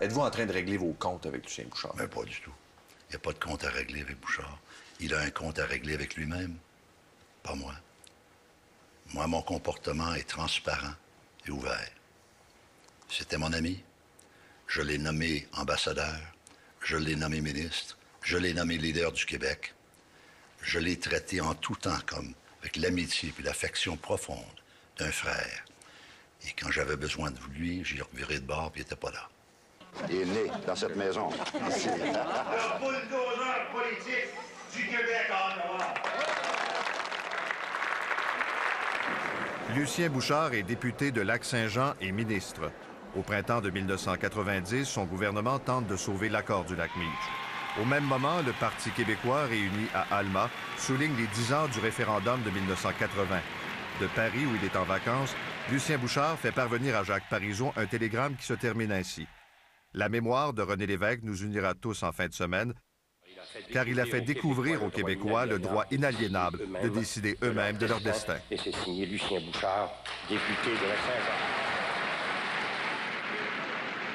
Êtes-vous en train de régler vos comptes avec Lucien Bouchard? Mais pas du tout. Il n'y a pas de compte à régler avec Bouchard. Il a un compte à régler avec lui-même, pas moi. Moi, mon comportement est transparent et ouvert. C'était mon ami. Je l'ai nommé ambassadeur, je l'ai nommé ministre, je l'ai nommé leader du Québec. Je l'ai traité en tout temps comme avec l'amitié et l'affection profonde d'un frère. Et quand j'avais besoin de lui, j'y revirais de bord, puis il n'était pas là. Il est né dans cette maison. Ici. Le bulldozer politique du Québec en Europe. Lucien Bouchard est député de Lac-Saint-Jean et ministre. Au printemps de 1990, son gouvernement tente de sauver l'accord du Lac-Meach. Au même moment, le Parti québécois, réuni à Alma, souligne les 10 ans du référendum de 1980. De Paris, où il est en vacances, Lucien Bouchard fait parvenir à Jacques Parizeau un télégramme qui se termine ainsi. La mémoire de René Lévesque nous unira tous en fin de semaine, car il a fait découvrir aux Québécois le droit inaliénable de décider eux-mêmes de leur destin. Et c'est signé Lucien Bouchard, député de Lac-Saint-Jean.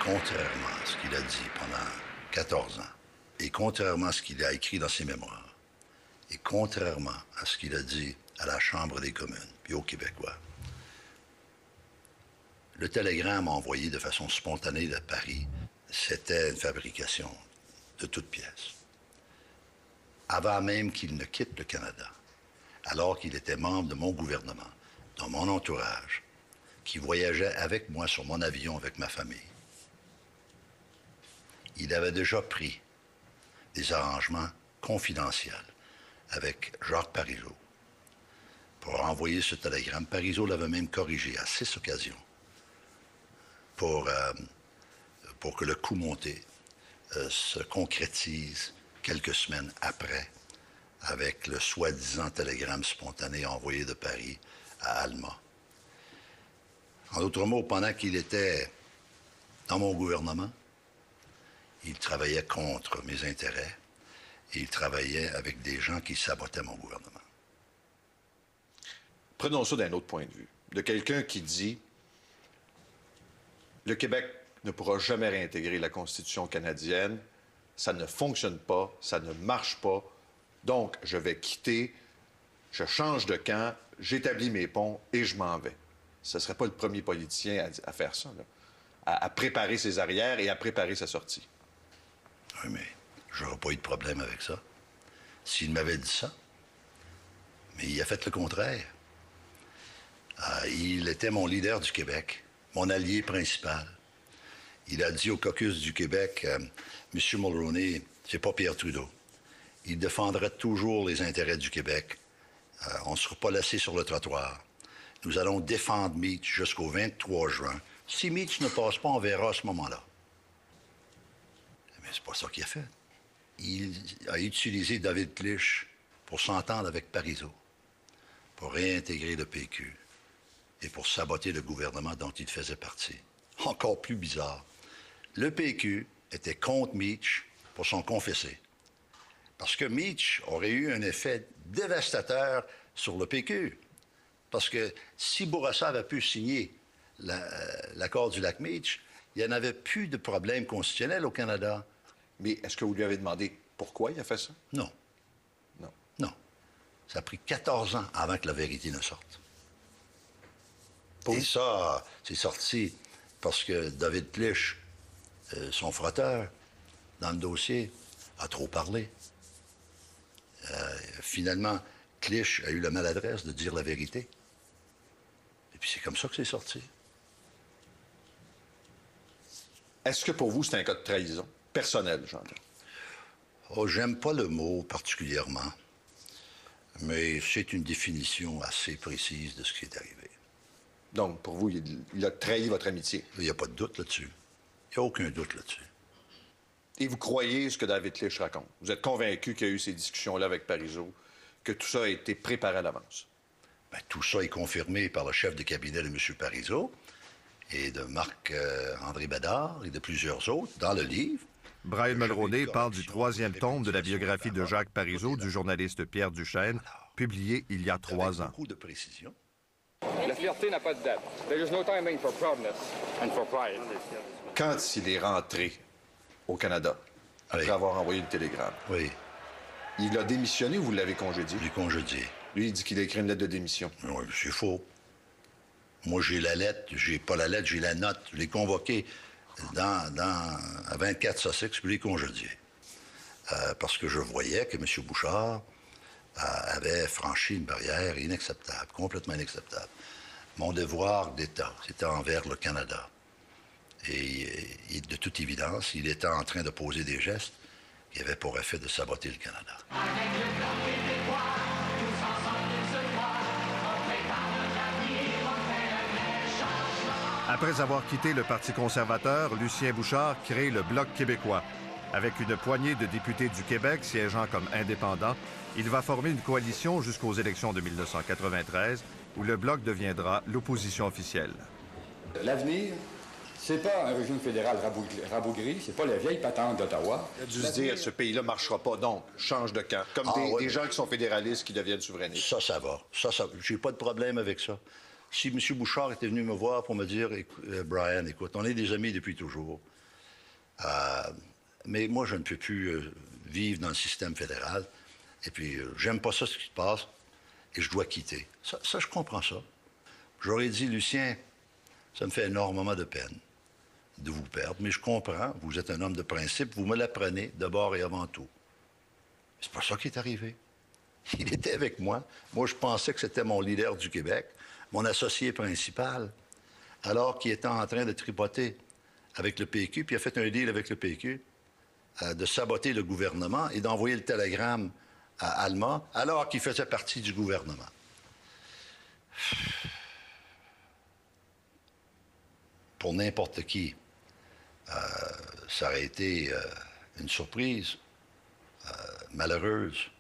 Contrairement à ce qu'il a dit pendant 14 ans, et contrairement à ce qu'il a écrit dans ses mémoires, et contrairement à ce qu'il a dit à la Chambre des communes, puis aux Québécois, le télégramme envoyé de façon spontanée de Paris, c'était une fabrication de toutes pièces. Avant même qu'il ne quitte le Canada, alors qu'il était membre de mon gouvernement, dans mon entourage, qui voyageait avec moi sur mon avion avec ma famille, il avait déjà pris des arrangements confidentiels avec Jacques Parizeau pour envoyer ce télégramme. Parizeau l'avait même corrigé à 6 occasions pour que le coup monté se concrétise quelques semaines après avec le soi-disant télégramme spontané envoyé de Paris à Alma. En d'autres mots, pendant qu'il était dans mon gouvernement, il travaillait contre mes intérêts et il travaillait avec des gens qui sabotaient mon gouvernement. Prenons ça d'un autre point de vue. De quelqu'un qui dit « Le Québec ne pourra jamais réintégrer la Constitution canadienne, ça ne fonctionne pas, ça ne marche pas, donc je vais quitter, je change de camp, j'établis mes ponts et je m'en vais. » Ce ne serait pas le premier politicien à faire ça, là, à préparer ses arrières et à préparer sa sortie. Oui, mais j'aurais pas eu de problème avec ça s'il m'avait dit ça. Mais il a fait le contraire. Il était mon leader du Québec, mon allié principal. Il a dit au caucus du Québec, M. Mulroney, c'est pas Pierre Trudeau. Il défendrait toujours les intérêts du Québec. On ne sera pas laissé sur le trottoir. Nous allons défendre Meach jusqu'au 23 juin. Si Meach ne passe pas, on verra à ce moment-là. Mais c'est pas ça qu'il a fait. Il a utilisé David Clich pour s'entendre avec Parizeau, pour réintégrer le PQ et pour saboter le gouvernement dont il faisait partie. Encore plus bizarre, le PQ était contre Meach pour son confessé. Parce que Meach aurait eu un effet dévastateur sur le PQ. Parce que si Bourassa avait pu signer l'accord du Lac-Meach, il n'y en avait plus de problème constitutionnel au Canada. Mais est-ce que vous lui avez demandé pourquoi il a fait ça? Non. Non. Non. Ça a pris 14 ans avant que la vérité ne sorte. Et ça, c'est sorti parce que David Clich, son frotteur, dans le dossier, a trop parlé. Finalement, Clich a eu la maladresse de dire la vérité. Et puis c'est comme ça que c'est sorti. Est-ce que pour vous, c'est un cas de trahison? Personnel, j'entends. Oh, j'aime pas le mot particulièrement, mais c'est une définition assez précise de ce qui est arrivé. Donc, pour vous, il a trahi votre amitié? Il n'y a pas de doute là-dessus. Il n'y a aucun doute là-dessus. Et vous croyez ce que David Clich raconte? Vous êtes convaincu qu'il y a eu ces discussions-là avec Parizeau, que tout ça a été préparé à l'avance? Bien, tout ça est confirmé par le chef de cabinet de M. Parizeau et de Marc-André Bédard et de plusieurs autres dans le livre. Brian Mulroney parle du 3e tome de la biographie de Jacques Parizeau du journaliste Pierre Duchesne, publié il y a 3 ans. Beaucoup de précision. La fierté n'a pas de date. There is no timing for proudness and for pride. Quand il est rentré au Canada, après Oui. avoir envoyé le télégramme, Oui, il a démissionné ou vous l'avez congédié? j'ai congédié. Lui, il dit qu'il a écrit une lettre de démission. Oui, c'est faux. Moi, j'ai la lettre, j'ai pas la lettre, j'ai la note. Je l'ai convoqué à 24 Sussex, puis je l'ai congédié. Parce que je voyais que M. Bouchard avait franchi une barrière inacceptable, complètement inacceptable. Mon devoir d'État, c'était envers le Canada. Et de toute évidence, il était en train de poser des gestes qui avaient pour effet de saboter le Canada. Après avoir quitté le Parti conservateur, Lucien Bouchard crée le Bloc québécois. Avec une poignée de députés du Québec siégeant comme indépendants, il va former une coalition jusqu'aux élections de 1993, où le Bloc deviendra l'opposition officielle. L'avenir, c'est pas un régime fédéral rabougri, c'est pas la vieille patente d'Ottawa. Il a dû se dire, ce pays-là ne marchera pas, donc change de camp. Comme des gens qui sont fédéralistes qui deviennent souverainistes. Ça va. J'ai pas de problème avec ça. Si M. Bouchard était venu me voir pour me dire, Brian, écoute, on est des amis depuis toujours, mais moi, je ne peux plus vivre dans le système fédéral, et puis j'aime pas ça, ce qui se passe, et je dois quitter. Ça, je comprends ça. J'aurais dit, Lucien, ça me fait énormément de peine de vous perdre, mais je comprends, vous êtes un homme de principe, vous me l'apprenez d'abord et avant tout. C'est pas ça qui est arrivé. Il était avec moi. Moi, je pensais que c'était mon leader du Québec, mon associé principal, alors qu'il était en train de tripoter avec le PQ, puis il a fait un deal avec le PQ de saboter le gouvernement et d'envoyer le télégramme à Alma, alors qu'il faisait partie du gouvernement. Pour n'importe qui, ça aurait été une surprise malheureuse.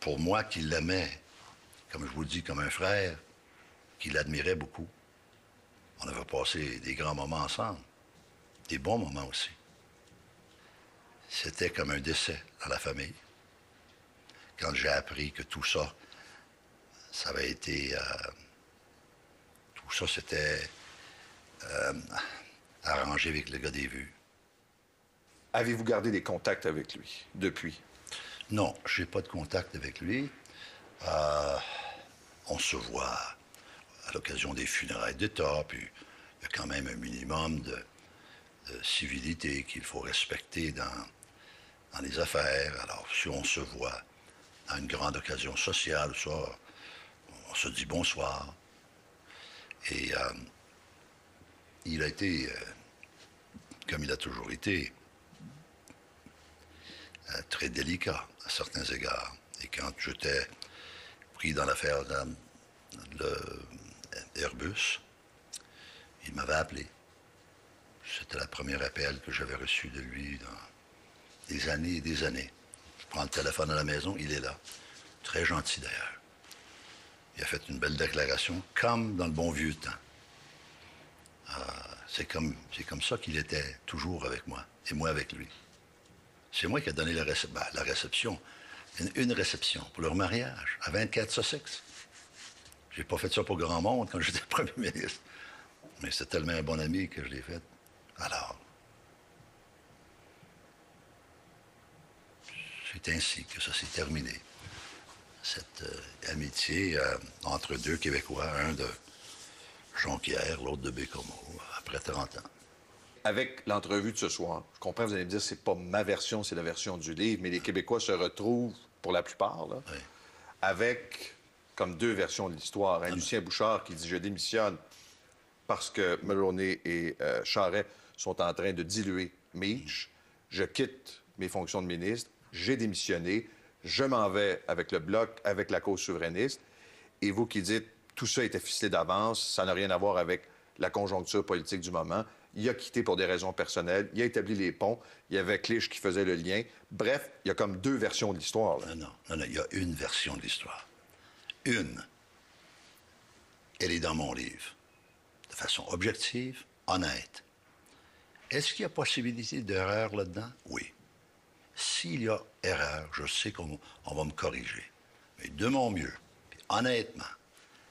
Pour moi qui l'aimais, comme je vous le dis, comme un frère, qui l'admirait beaucoup. On avait passé des grands moments ensemble, des bons moments aussi. C'était comme un décès dans la famille. Quand j'ai appris que tout ça, ça avait été... tout ça, c'était arrangé avec le gars des vues. Avez-vous gardé des contacts avec lui depuis? Non, je n'ai pas de contact avec lui. On se voit à l'occasion des funérailles d'État, puis il y a quand même un minimum de civilité qu'il faut respecter dans les affaires. Alors, si on se voit à une grande occasion sociale, ça, on se dit bonsoir. Et il a été, comme il a toujours été, très délicat à certains égards. Et quand j'étais pris dans l'affaire Airbus, il m'avait appelé. C'était la première appel que j'avais reçu de lui dans des années et des années. Je prends le téléphone à la maison, il est là. Très gentil d'ailleurs. Il a fait une belle déclaration, comme dans le bon vieux temps. C'est comme ça qu'il était toujours avec moi, et moi avec lui. C'est moi qui ai donné la réception, une réception pour leur mariage, à 24 Sussex. J'ai pas fait ça pour grand monde quand j'étais premier ministre. Mais c'était tellement un bon ami que je l'ai fait. Alors, c'est ainsi que ça s'est terminé. Cette amitié entre deux Québécois, un de Jonquière, l'autre de Bécomo, après 30 ans. Avec l'entrevue de ce soir, je comprends, vous allez me dire, c'est pas ma version, c'est la version du livre, mais les Québécois se retrouvent, pour la plupart, là, Oui. avec comme deux versions de l'histoire. Un Lucien Bouchard qui dit « Je démissionne parce que Mulroney et Charest sont en train de diluer Meach. Je quitte mes fonctions de ministre. J'ai démissionné. Je m'en vais avec le Bloc, avec la cause souverainiste. » Et vous qui dites « Tout ça était ficelé d'avance, ça n'a rien à voir avec la conjoncture politique du moment. » Il a quitté pour des raisons personnelles. Il a établi les ponts. Il y avait Clich qui faisait le lien. Bref, il y a comme deux versions de l'histoire. Non, il y a une version de l'histoire. Une. Elle est dans mon livre. De façon objective, honnête. Est-ce qu'il y a possibilité d'erreur là-dedans? Oui. S'il y a erreur, je sais qu'on va me corriger. Mais de mon mieux, puis honnêtement,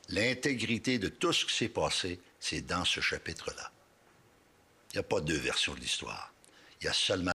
l'intégrité de tout ce qui s'est passé, c'est dans ce chapitre-là. Il n'y a pas deux versions de l'histoire. Il y a seulement